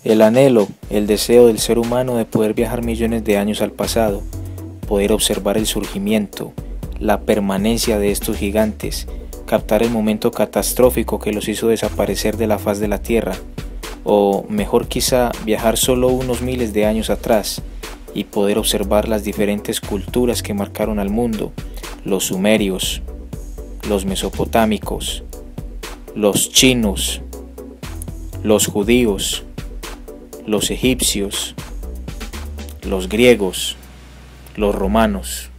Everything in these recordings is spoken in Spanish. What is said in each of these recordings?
El anhelo, el deseo del ser humano de poder viajar millones de años al pasado, poder observar el surgimiento, la permanencia de estos gigantes, captar el momento catastrófico que los hizo desaparecer de la faz de la Tierra, o mejor quizá viajar solo unos miles de años atrás y poder observar las diferentes culturas que marcaron al mundo, los sumerios, los mesopotámicos, los chinos, los judíos, los egipcios, los griegos, los romanos.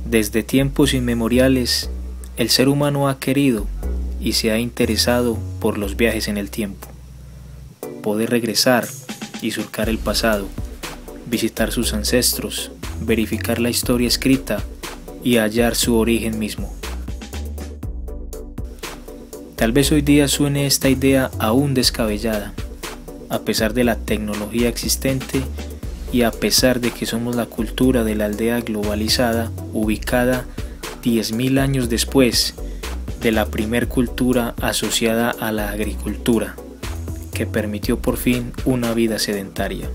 Desde tiempos inmemoriales, el ser humano ha querido y se ha interesado por los viajes en el tiempo. Poder regresar y surcar el pasado, visitar sus ancestros, verificar la historia escrita y hallar su origen mismo. Tal vez hoy día suene esta idea aún descabellada, a pesar de la tecnología existente y a pesar de que somos la cultura de la aldea globalizada, ubicada 10.000 años después de la primer cultura asociada a la agricultura, que permitió por fin una vida sedentaria.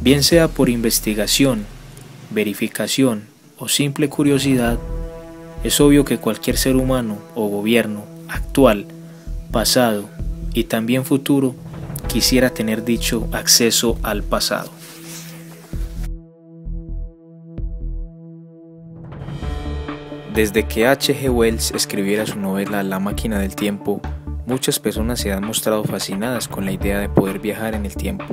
Bien sea por investigación, verificación o simple curiosidad, es obvio que cualquier ser humano o gobierno actual, pasado y también futuro quisiera tener dicho acceso al pasado. Desde que H.G. Wells escribiera su novela La máquina del tiempo, muchas personas se han mostrado fascinadas con la idea de poder viajar en el tiempo.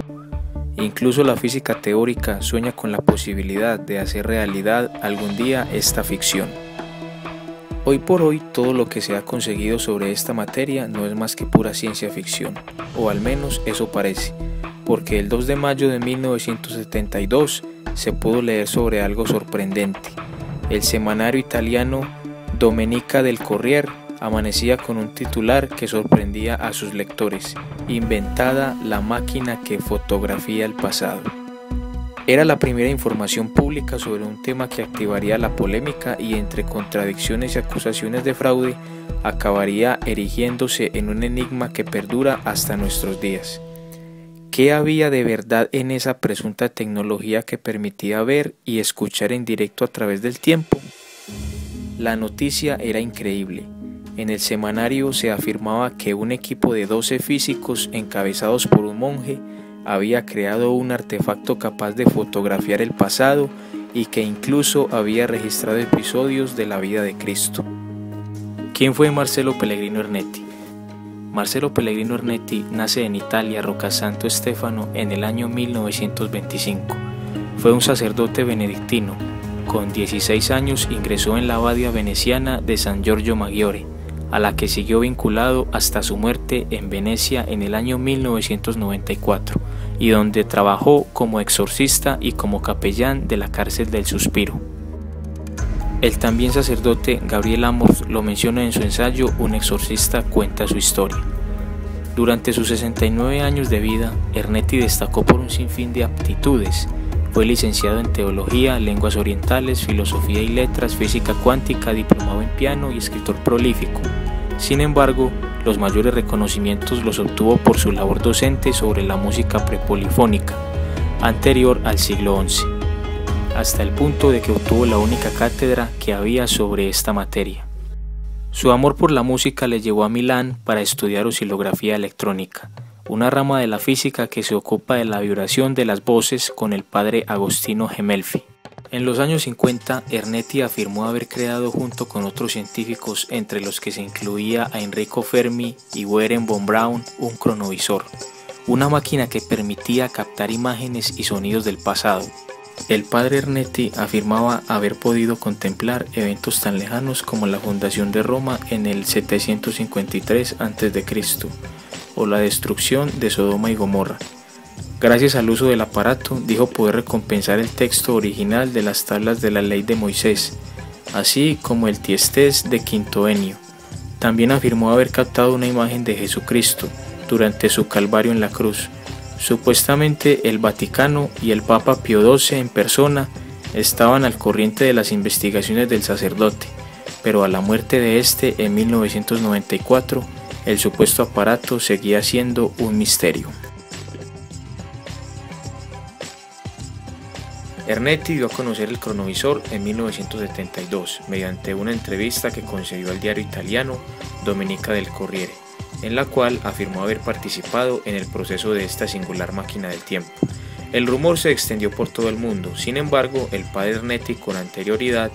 Incluso la física teórica sueña con la posibilidad de hacer realidad algún día esta ficción. Hoy por hoy todo lo que se ha conseguido sobre esta materia no es más que pura ciencia ficción, o al menos eso parece, porque el 2 de mayo de 1972 se pudo leer sobre algo sorprendente. El semanario italiano Domenica del Corriere amanecía con un titular que sorprendía a sus lectores: inventada la máquina que fotografía el pasado. Era la primera información pública sobre un tema que activaría la polémica y entre contradicciones y acusaciones de fraude acabaría erigiéndose en un enigma que perdura hasta nuestros días. ¿Qué había de verdad en esa presunta tecnología que permitía ver y escuchar en directo a través del tiempo? La noticia era increíble. En el semanario se afirmaba que un equipo de 12 físicos encabezados por un monje había creado un artefacto capaz de fotografiar el pasado y que incluso había registrado episodios de la vida de Cristo. ¿Quién fue Marcello Pellegrino Ernetti? Marcello Pellegrino Ernetti nace en Italia, Roccasanto Stefano, en el año 1925. Fue un sacerdote benedictino. Con 16 años ingresó en la abadía veneciana de San Giorgio Maggiore, a la que siguió vinculado hasta su muerte en Venecia en el año 1994, y donde trabajó como exorcista y como capellán de la cárcel del Suspiro. El también sacerdote Gabriel Amorth lo menciona en su ensayo Un exorcista cuenta su historia. Durante sus 69 años de vida, Ernetti destacó por un sinfín de aptitudes. Fue licenciado en Teología, Lenguas Orientales, Filosofía y Letras, Física Cuántica, diplomado en piano y escritor prolífico. Sin embargo, los mayores reconocimientos los obtuvo por su labor docente sobre la música prepolifónica, anterior al siglo XI, hasta el punto de que obtuvo la única cátedra que había sobre esta materia. Su amor por la música le llevó a Milán para estudiar oscilografía electrónica, una rama de la física que se ocupa de la vibración de las voces, con el padre Agostino Gemelfi. En los años 50, Ernetti afirmó haber creado junto con otros científicos, entre los que se incluía a Enrico Fermi y Wernher von Braun, un cronovisor, una máquina que permitía captar imágenes y sonidos del pasado. El padre Ernetti afirmaba haber podido contemplar eventos tan lejanos como la fundación de Roma en el 753 a.C. o la destrucción de Sodoma y Gomorra. Gracias al uso del aparato, dijo poder recompensar el texto original de las tablas de la ley de Moisés, así como el Tiestés de Quinto Enio. También afirmó haber captado una imagen de Jesucristo durante su calvario en la cruz. Supuestamente el Vaticano y el Papa Pío XII en persona estaban al corriente de las investigaciones del sacerdote, pero a la muerte de este en 1994, el supuesto aparato seguía siendo un misterio. Ernetti dio a conocer el cronovisor en 1972 mediante una entrevista que concedió al diario italiano Domenica del Corriere, en la cual afirmó haber participado en el proceso de esta singular máquina del tiempo. El rumor se extendió por todo el mundo, sin embargo, el padre Ernetti con anterioridad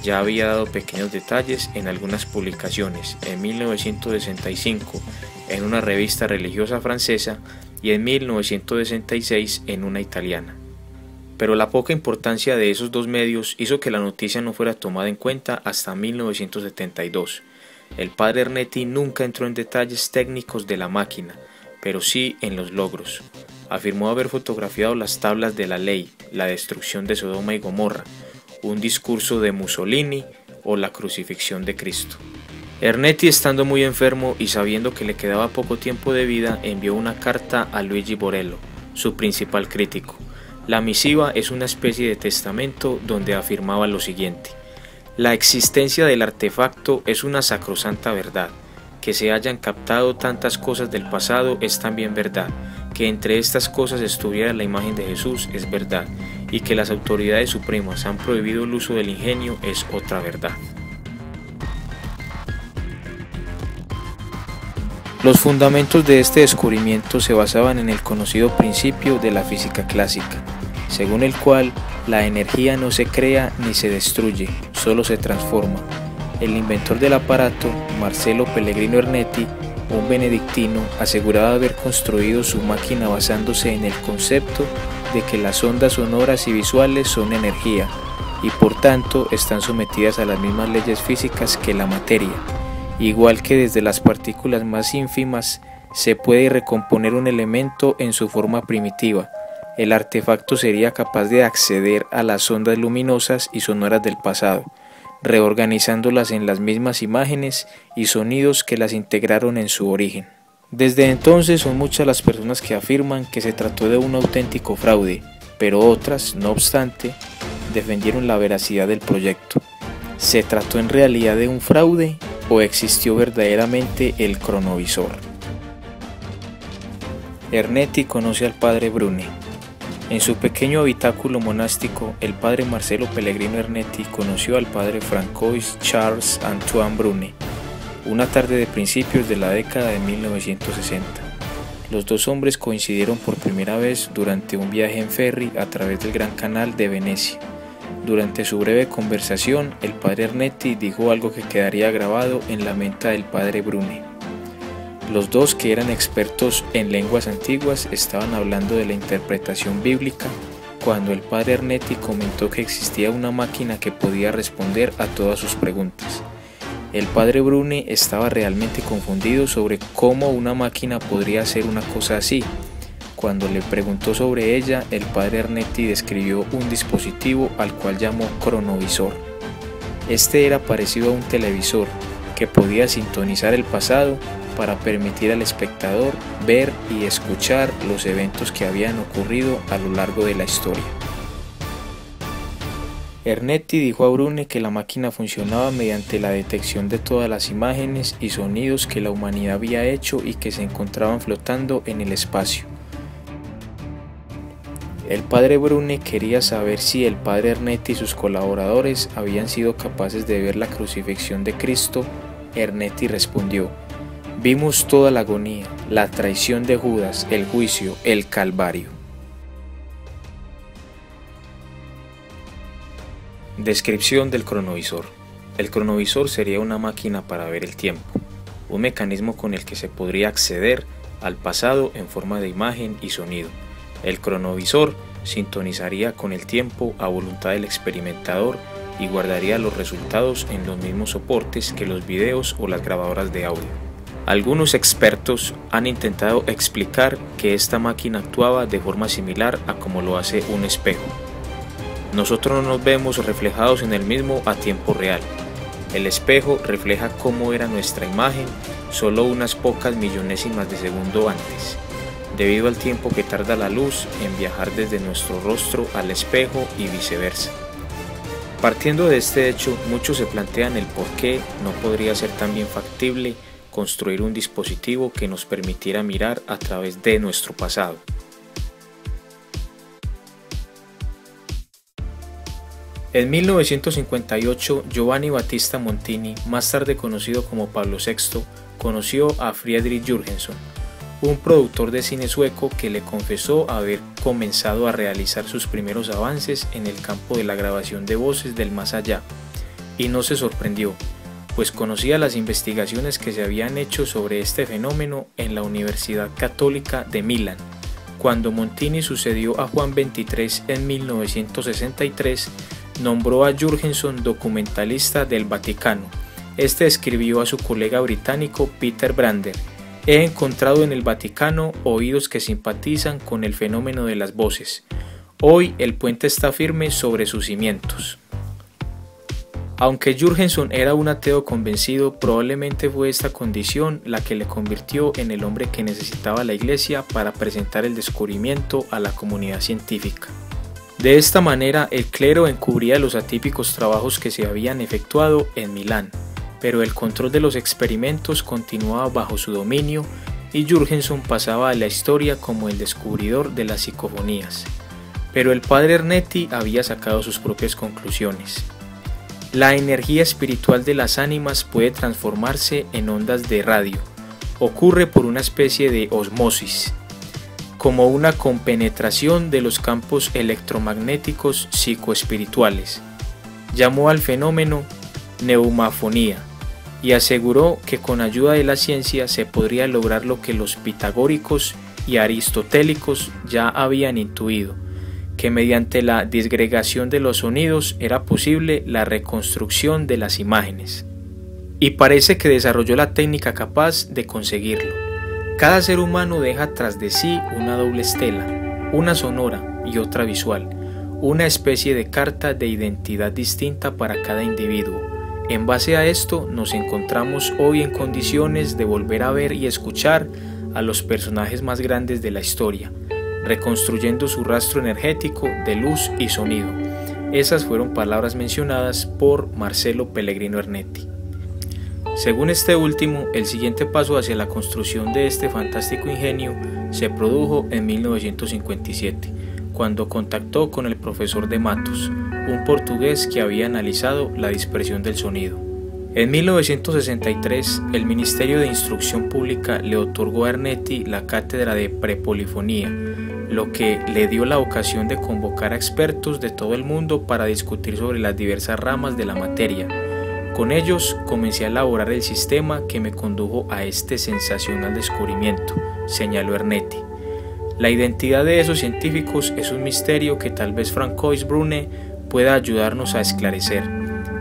ya había dado pequeños detalles en algunas publicaciones, en 1965 en una revista religiosa francesa y en 1966 en una italiana. Pero la poca importancia de esos dos medios hizo que la noticia no fuera tomada en cuenta hasta 1972. El padre Ernetti nunca entró en detalles técnicos de la máquina, pero sí en los logros. Afirmó haber fotografiado las tablas de la ley, la destrucción de Sodoma y Gomorra, un discurso de Mussolini o la crucifixión de Cristo. Ernetti, estando muy enfermo y sabiendo que le quedaba poco tiempo de vida, envió una carta a Luigi Borello, su principal crítico. La misiva es una especie de testamento donde afirmaba lo siguiente: la existencia del artefacto es una sacrosanta verdad, que se hayan captado tantas cosas del pasado es también verdad, que entre estas cosas estuviera la imagen de Jesús es verdad, y que las autoridades supremas han prohibido el uso del ingenio es otra verdad. Los fundamentos de este descubrimiento se basaban en el conocido principio de la física clásica, según el cual la energía no se crea ni se destruye, solo se transforma. El inventor del aparato, Marcello Pellegrino Ernetti, un benedictino, aseguraba haber construido su máquina basándose en el concepto de que las ondas sonoras y visuales son energía y por tanto están sometidas a las mismas leyes físicas que la materia, igual que desde las partículas más ínfimas se puede recomponer un elemento en su forma primitiva. El artefacto sería capaz de acceder a las ondas luminosas y sonoras del pasado, reorganizándolas en las mismas imágenes y sonidos que las integraron en su origen. Desde entonces son muchas las personas que afirman que se trató de un auténtico fraude, pero otras, no obstante, defendieron la veracidad del proyecto. ¿Se trató en realidad de un fraude o existió verdaderamente el cronovisor? Ernetti conoce al padre Bruni. En su pequeño habitáculo monástico, el padre Marcello Pellegrino Ernetti conoció al padre Francois Charles Antoine Bruni, una tarde de principios de la década de 1960. Los dos hombres coincidieron por primera vez durante un viaje en ferry a través del Gran Canal de Venecia. Durante su breve conversación, el padre Ernetti dijo algo que quedaría grabado en la mente del padre Bruni. Los dos, que eran expertos en lenguas antiguas, estaban hablando de la interpretación bíblica cuando el padre Ernetti comentó que existía una máquina que podía responder a todas sus preguntas. El padre Bruni estaba realmente confundido sobre cómo una máquina podría hacer una cosa así. Cuando le preguntó sobre ella, el padre Ernetti describió un dispositivo al cual llamó cronovisor. Este era parecido a un televisor que podía sintonizar el pasado para permitir al espectador ver y escuchar los eventos que habían ocurrido a lo largo de la historia. Ernetti dijo a Bruni que la máquina funcionaba mediante la detección de todas las imágenes y sonidos que la humanidad había hecho y que se encontraban flotando en el espacio. El padre Bruni quería saber si el padre Ernetti y sus colaboradores habían sido capaces de ver la crucifixión de Cristo. Ernetti respondió: vimos toda la agonía, la traición de Judas, el juicio, el Calvario. Descripción del cronovisor. El cronovisor sería una máquina para ver el tiempo, un mecanismo con el que se podría acceder al pasado en forma de imagen y sonido. El cronovisor sintonizaría con el tiempo a voluntad del experimentador y guardaría los resultados en los mismos soportes que los videos o las grabadoras de audio. Algunos expertos han intentado explicar que esta máquina actuaba de forma similar a como lo hace un espejo. Nosotros no nos vemos reflejados en el mismo a tiempo real. El espejo refleja cómo era nuestra imagen solo unas pocas millonésimas de segundo antes, debido al tiempo que tarda la luz en viajar desde nuestro rostro al espejo y viceversa. Partiendo de este hecho, muchos se plantean el por qué no podría ser también factible construir un dispositivo que nos permitiera mirar a través de nuestro pasado. En 1958, Giovanni Battista Montini, más tarde conocido como Pablo VI, conoció a Friedrich Jürgenson, un productor de cine sueco que le confesó haber comenzado a realizar sus primeros avances en el campo de la grabación de voces del más allá, y no se sorprendió, pues conocía las investigaciones que se habían hecho sobre este fenómeno en la Universidad Católica de Milán, cuando Montini sucedió a Juan XXIII en 1963. Nombró a Jürgenson documentalista del Vaticano. Este escribió a su colega británico Peter Brander: "He encontrado en el Vaticano oídos que simpatizan con el fenómeno de las voces. Hoy el puente está firme sobre sus cimientos". Aunque Jürgenson era un ateo convencido, probablemente fue esta condición la que le convirtió en el hombre que necesitaba la Iglesia para presentar el descubrimiento a la comunidad científica. De esta manera, el clero encubría los atípicos trabajos que se habían efectuado en Milán, pero el control de los experimentos continuaba bajo su dominio y Jürgenson pasaba a la historia como el descubridor de las psicofonías. Pero el padre Ernetti había sacado sus propias conclusiones. La energía espiritual de las ánimas puede transformarse en ondas de radio. Ocurre por una especie de osmosis, como una compenetración de los campos electromagnéticos psicoespirituales. Llamó al fenómeno neumafonía y aseguró que con ayuda de la ciencia se podría lograr lo que los pitagóricos y aristotélicos ya habían intuido, que mediante la disgregación de los sonidos era posible la reconstrucción de las imágenes. Y parece que desarrolló la técnica capaz de conseguirlo. Cada ser humano deja tras de sí una doble estela, una sonora y otra visual, una especie de carta de identidad distinta para cada individuo. En base a esto nos encontramos hoy en condiciones de volver a ver y escuchar a los personajes más grandes de la historia, reconstruyendo su rastro energético de luz y sonido. Esas fueron palabras mencionadas por Marcello Pellegrino Ernetti. Según este último, el siguiente paso hacia la construcción de este fantástico ingenio se produjo en 1957, cuando contactó con el profesor de Matos, un portugués que había analizado la dispersión del sonido. En 1963, el Ministerio de Instrucción Pública le otorgó a Ernetti la cátedra de prepolifonía, lo que le dio la ocasión de convocar a expertos de todo el mundo para discutir sobre las diversas ramas de la materia. Con ellos comencé a elaborar el sistema que me condujo a este sensacional descubrimiento, señaló Ernetti. La identidad de esos científicos es un misterio que tal vez Francois Brune pueda ayudarnos a esclarecer.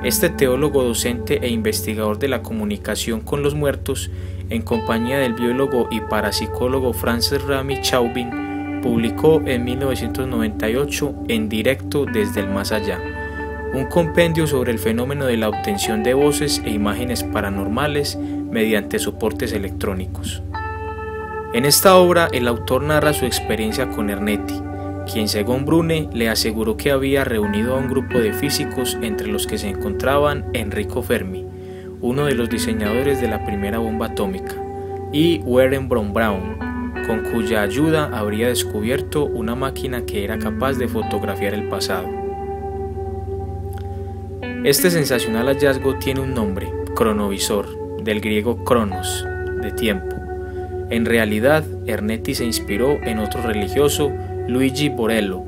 Este teólogo docente e investigador de la comunicación con los muertos, en compañía del biólogo y parapsicólogo Frances Ramy Chauvin, publicó en 1998 En directo desde el más allá, un compendio sobre el fenómeno de la obtención de voces e imágenes paranormales mediante soportes electrónicos. En esta obra, el autor narra su experiencia con Ernetti, quien según Brune le aseguró que había reunido a un grupo de físicos entre los que se encontraban Enrico Fermi, uno de los diseñadores de la primera bomba atómica, y Wernher von Braun, con cuya ayuda habría descubierto una máquina que era capaz de fotografiar el pasado. Este sensacional hallazgo tiene un nombre, cronovisor, del griego cronos, de tiempo. En realidad, Ernetti se inspiró en otro religioso, Luigi Borello,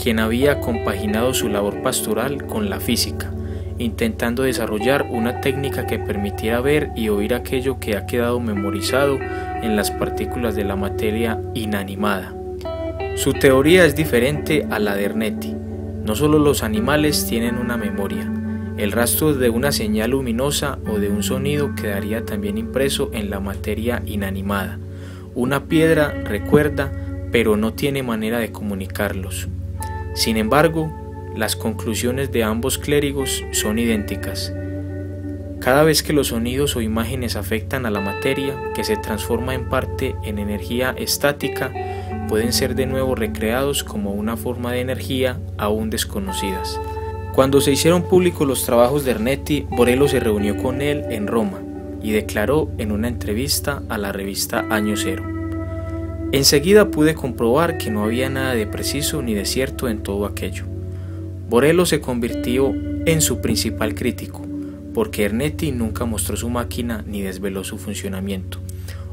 quien había compaginado su labor pastoral con la física, intentando desarrollar una técnica que permitiera ver y oír aquello que ha quedado memorizado en las partículas de la materia inanimada. Su teoría es diferente a la de Ernetti. No solo los animales tienen una memoria, el rastro de una señal luminosa o de un sonido quedaría también impreso en la materia inanimada. Una piedra recuerda, pero no tiene manera de comunicarlos. Sin embargo, las conclusiones de ambos clérigos son idénticas. Cada vez que los sonidos o imágenes afectan a la materia, que se transforma en parte en energía estática, pueden ser de nuevo recreados como una forma de energía aún desconocidas. Cuando se hicieron públicos los trabajos de Ernetti, Borello se reunió con él en Roma y declaró en una entrevista a la revista Año Cero: enseguida pude comprobar que no había nada de preciso ni de cierto en todo aquello. Borello se convirtió en su principal crítico, porque Ernetti nunca mostró su máquina ni desveló su funcionamiento,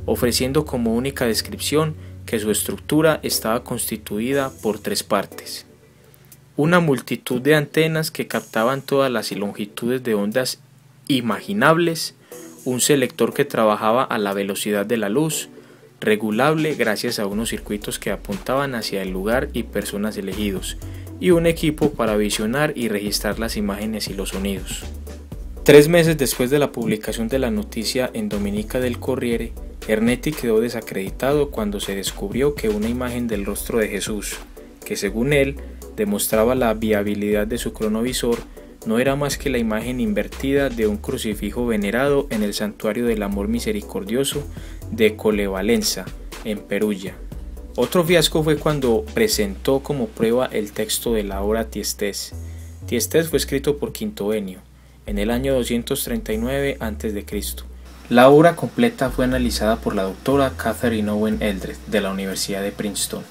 ofreciendo como única descripción que su estructura estaba constituida por 3 partes: una multitud de antenas que captaban todas las longitudes de ondas imaginables, un selector que trabajaba a la velocidad de la luz, regulable gracias a unos circuitos que apuntaban hacia el lugar y personas elegidos, y un equipo para visionar y registrar las imágenes y los sonidos. 3 meses después de la publicación de la noticia en Domenica del Corriere, Ernetti quedó desacreditado cuando se descubrió que una imagen del rostro de Jesús, que según él demostraba la viabilidad de su cronovisor, no era más que la imagen invertida de un crucifijo venerado en el Santuario del Amor Misericordioso de Collevalenza, en Perugia. Otro fiasco fue cuando presentó como prueba el texto de la obra Tiestes. Tiestes fue escrito por Quinto Ennio en el año 239 a.C. La obra completa fue analizada por la doctora Catherine Owen Eldred de la Universidad de Princeton.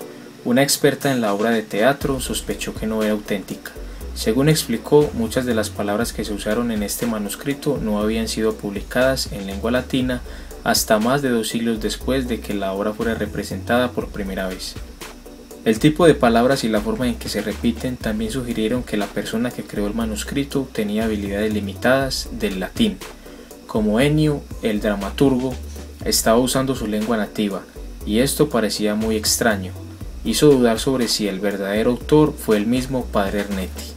Una experta en la obra de teatro sospechó que no era auténtica. Según explicó, muchas de las palabras que se usaron en este manuscrito no habían sido publicadas en lengua latina hasta más de 2 siglos después de que la obra fuera representada por primera vez. El tipo de palabras y la forma en que se repiten también sugirieron que la persona que creó el manuscrito tenía habilidades limitadas del latín. Como Ennio, el dramaturgo, estaba usando su lengua nativa, y esto parecía muy extraño. Hizo dudar sobre si el verdadero autor fue el mismo padre Ernetti.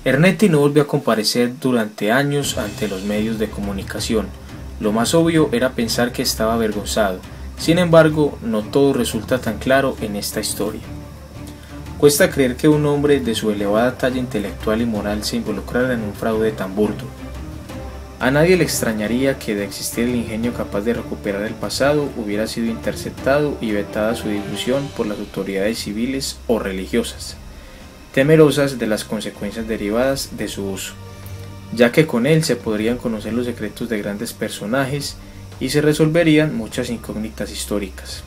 Ernetti no volvió a comparecer durante años ante los medios de comunicación. Lo más obvio era pensar que estaba avergonzado. Sin embargo, no todo resulta tan claro en esta historia. Cuesta creer que un hombre de su elevada talla intelectual y moral se involucrara en un fraude tan burdo. A nadie le extrañaría que, de existir el ingenio capaz de recuperar el pasado, hubiera sido interceptado y vetada su difusión por las autoridades civiles o religiosas, temerosas de las consecuencias derivadas de su uso, ya que con él se podrían conocer los secretos de grandes personajes y se resolverían muchas incógnitas históricas.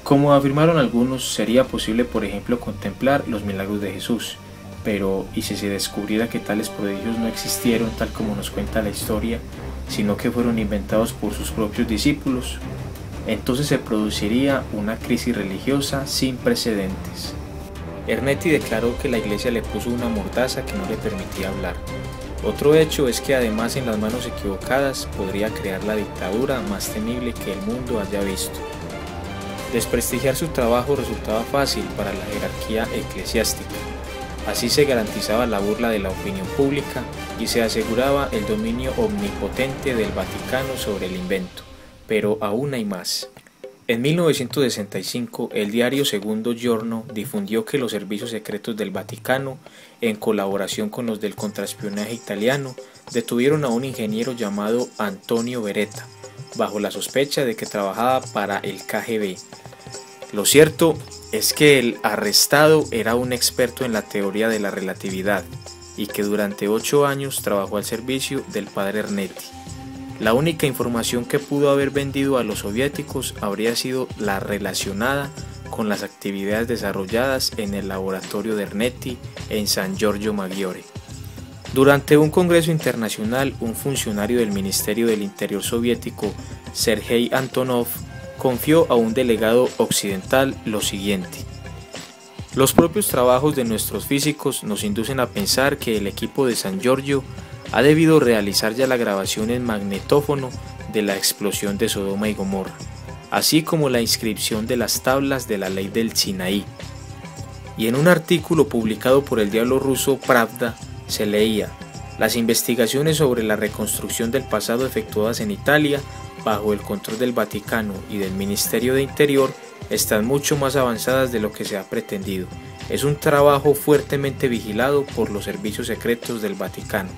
Como afirmaron algunos, sería posible, por ejemplo, contemplar los milagros de Jesús. Pero, ¿y si se descubriera que tales prodigios no existieron tal como nos cuenta la historia, sino que fueron inventados por sus propios discípulos? Entonces se produciría una crisis religiosa sin precedentes. Ernetti declaró que la iglesia le puso una mordaza que no le permitía hablar. Otro hecho es que además en las manos equivocadas podría crear la dictadura más temible que el mundo haya visto. Desprestigiar su trabajo resultaba fácil para la jerarquía eclesiástica. Así se garantizaba la burla de la opinión pública y se aseguraba el dominio omnipotente del Vaticano sobre el invento. Pero aún hay más. En 1965, el diario Segundo Giorno difundió que los servicios secretos del Vaticano, en colaboración con los del contraespionaje italiano, detuvieron a un ingeniero llamado Antonio Beretta, bajo la sospecha de que trabajaba para el KGB. Lo cierto es que el arrestado era un experto en la teoría de la relatividad y que durante 8 años trabajó al servicio del padre Ernetti. La única información que pudo haber vendido a los soviéticos habría sido la relacionada con las actividades desarrolladas en el laboratorio de Ernetti en San Giorgio Maggiore. Durante un congreso internacional, un funcionario del Ministerio del Interior soviético, Sergei Antonov, confió a un delegado occidental lo siguiente: los propios trabajos de nuestros físicos nos inducen a pensar que el equipo de San Giorgio ha debido realizar ya la grabación en magnetófono de la explosión de Sodoma y Gomorra, así como la inscripción de las tablas de la ley del Sinaí. Y en un artículo publicado por el diario ruso Pravda se leía: las investigaciones sobre la reconstrucción del pasado efectuadas en Italia bajo el control del Vaticano y del Ministerio de Interior están mucho más avanzadas de lo que se ha pretendido. Es un trabajo fuertemente vigilado por los servicios secretos del Vaticano.